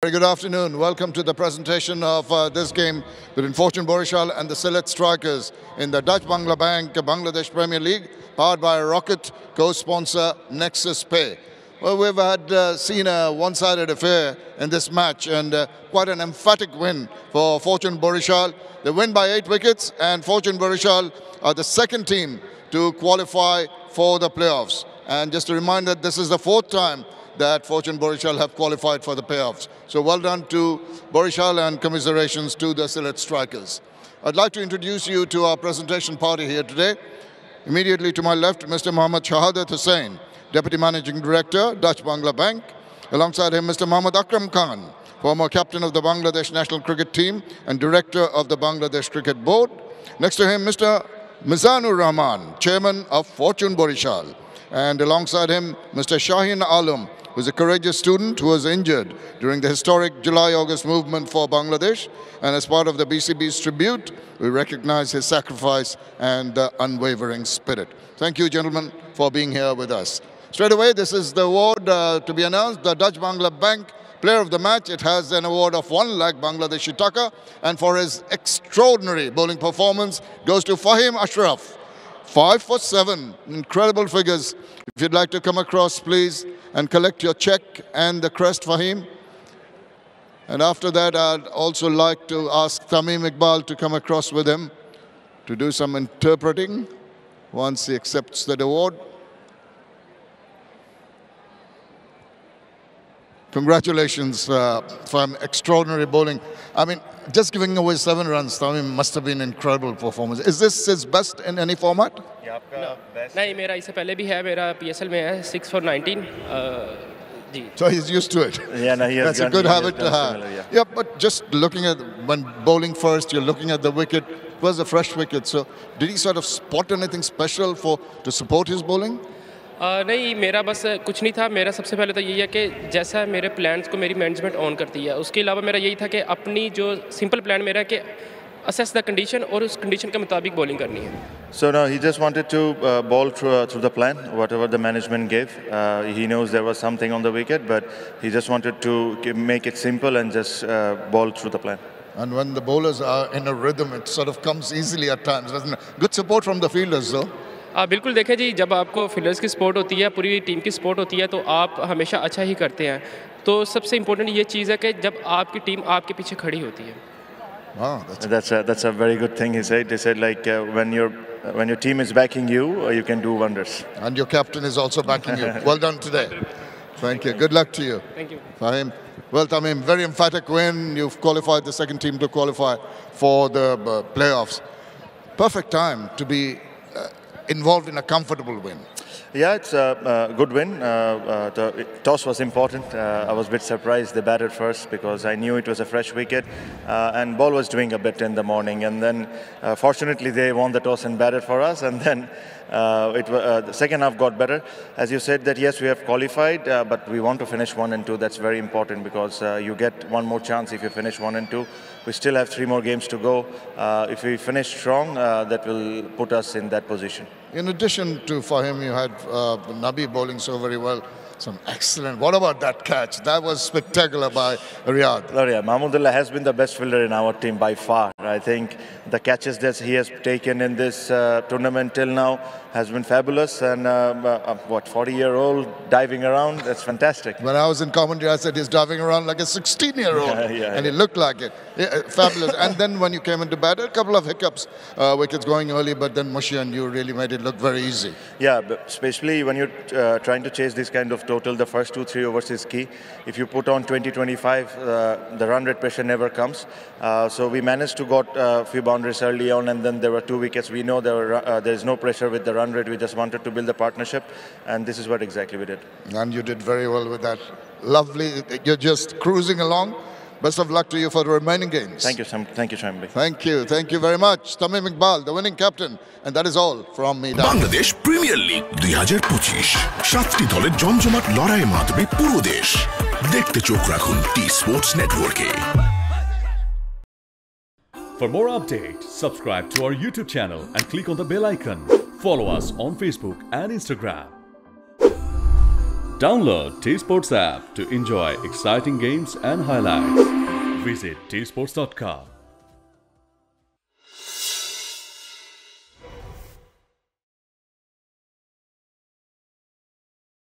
Very good afternoon. Welcome to the presentation of this game between Fortune Borishal and the Sylhet Strikers in the Dutch Bangla Bank Bangladesh Premier League, powered by Rocket, co-sponsor Nexus Pay. Well, we've had seen a one-sided affair in this match and quite an emphatic win for Fortune Borishal. They win by 8 wickets, and Fortune Borishal are the second team to qualify for the playoffs. And just a reminder, this is the 4th time that Fortune Borishal have qualified for the playoffs. So well done to Borishal and commiserations to the Sylhet Strikers. I'd like to introduce you to our presentation party here today. Immediately to my left, Mr. Mohammad Shahadat Hussain, Deputy Managing Director, Dutch Bangla Bank. Alongside him, Mr. Mohammad Akram Khan, former captain of the Bangladesh national cricket team and director of the Bangladesh Cricket Board. Next to him, Mr. Mizanur Rahman, chairman of Fortune Borishal. And alongside him, Mr. Shaheen Alam, who is a courageous student who was injured during the historic July-August movement for Bangladesh. And as part of the BCB's tribute, we recognize his sacrifice and unwavering spirit. Thank you, gentlemen, for being here with us. Straight away, this is the award to be announced, the Dutch Bangla Bank Player of the Match. It has an award of 1 lakh Bangladeshi taka, and for his extraordinary bowling performance goes to Fahim Ashraf. 5 for 7, incredible figures. If you'd like to come across, please, and collect your check and the crest, Fahim. And after that, I'd also like to ask Tamim Iqbal to come across with him to do some interpreting once he accepts that award. Congratulations for an extraordinary bowling. I mean, just giving away 7 runs, Tamim, must have been an incredible performance. Is this his best in any format? नहीं, मेरा इससे पहले भी है, मेरा PSL में है 6 for 19. So he's used to it. Yeah, no, That's a good habit to have. Yeah, but just looking at when bowling first, you're looking at the wicket. It was a fresh wicket. So did he sort of spot anything special to support his bowling? नहीं, मेरा बस कुछ नहीं था. मेरा सबसे पहले तो यही है कि जैसा मेरे प्लान्स को मेरी मैनेजमेंट ऑन करती है, उसके अलावा मेरा यही था कि अपनी जो सिंपल प्लान मेरा है कि assess the condition और उस condition के मुताबिक bowling करनी है. So no, he just wanted to bowl through the plan, whatever the management gave. He knows there was something on the wicket, but he just wanted to make it simple and just bowl through the plan. And when the bowlers are in a rhythm, it sort of comes easily at times, doesn't it? Good support from the fielders, though. बिल्कुल देखें जी, जब आपको fielders की support होती है, पूरी team की support होती है, तो आप हमेशा अच्छा ही करते हैं. तो सबसे इम्पोर्टेंट ये चीज़ है कि जब आपकी टीम आपके पीछे खड़ी होती है. Wow, that's a very good thing he said. They said like when your team is backing you, you can do wonders. And your captain is also backing you. Well done today. Thank you. Good luck to you. Thank you. Fahim. Well, Tamim, very emphatic win. You've qualified the second team to qualify for the playoffs. Perfect time to be involved in a comfortable win. Yeah, it's a good win. The toss was important. I was a bit surprised they batted first because I knew it was a fresh wicket and ball was doing a bit in the morning. And then fortunately they won the toss and batted for us. And then the second half got better. As you said that yes, we have qualified, but we want to finish 1 and 2. That's very important because you get one more chance if you finish 1 and 2. We still have 3 more games to go. If we finish strong, that will put us in that position. In addition to Fahim, you had Nabi bowling so very well. Some excellent. What about that catch? That was spectacular by Riyad. Oh yeah, Mahmudullah has been the best fielder in our team by far. I think the catches that he has taken in this tournament till now has been fabulous. And 40-year-old diving around, that's fantastic. When I was in commentary, I said he's diving around like a 16-year-old. Yeah. He looked like it. Yeah, fabulous. And then when you came into bat, a couple of hiccups, wickets going early, but then Mushi and you really made it look very easy. Yeah, but especially when you're trying to chase this kind of total, the first 2-3 overs is key. If you put on 20-25, the run rate pressure never comes. So we managed to got a few boundaries early on, and then there were 2 wickets. We know there is no pressure with the run rate. We just wanted to build a partnership, and this is what exactly we did. And you did very well with that. Lovely. You're just cruising along. Best of luck to you for the remaining games. Thank you, Shambi. Thank you. Thank you very much. Tamim Iqbal, the winning captain. And that is all from me. Bangladesh Premier League 2025 7টি দলের জমজমাট লড়াইয়ে মাতবে পুরো দেশ দেখতে চোখ রাখুন T Sports নেটওয়ার্কে For more updates, subscribe to our YouTube channel and click on the bell icon. Follow us on Facebook and Instagram. Download T Sports app to enjoy exciting games and highlights. Visit tsports.com.